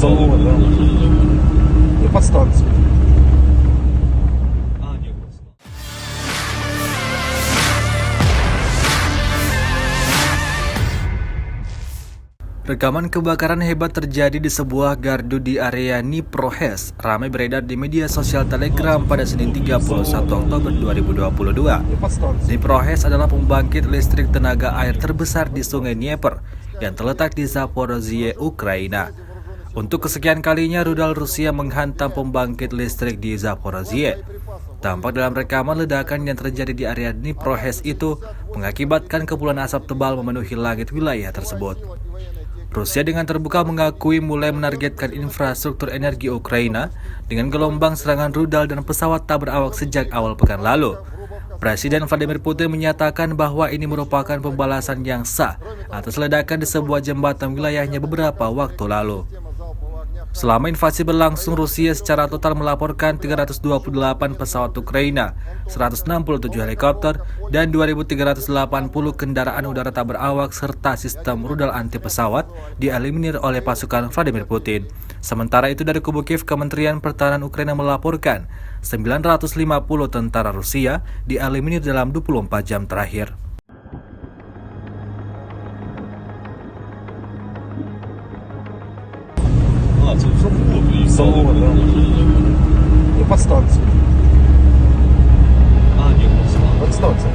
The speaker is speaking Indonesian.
завод, да. И подстанцию. Rekaman kebakaran hebat terjadi di sebuah gardu di area Dniprohes ramai beredar di media sosial Telegram pada Senin 31 Oktober 2022. Dniprohes adalah pembangkit listrik tenaga air terbesar di Sungai Dnieper yang terletak di Zaporozhye, Ukraina. Untuk kesekian kalinya rudal Rusia menghantam pembangkit listrik di Zaporozhye. Tampak dalam rekaman ledakan yang terjadi di area Dniprohes itu mengakibatkan kepulan asap tebal memenuhi langit wilayah tersebut. Rusia dengan terbuka mengakui mulai menargetkan infrastruktur energi Ukraina dengan gelombang serangan rudal dan pesawat tak berawak sejak awal pekan lalu. Presiden Vladimir Putin menyatakan bahwa ini merupakan pembalasan yang sah atas ledakan di sebuah jembatan wilayahnya beberapa waktu lalu. Selama invasi berlangsung, Rusia secara total melaporkan 328 pesawat Ukraina, 167 helikopter, dan 2.380 kendaraan udara tak berawak serta sistem rudal anti pesawat dieliminir oleh pasukan Vladimir Putin. Sementara itu dari kubu Kiev, Kementerian Pertahanan Ukraina melaporkan 950 tentara Rusia dieliminir dalam 24 jam terakhir. Завод, да. И подстанцию. Подстанция.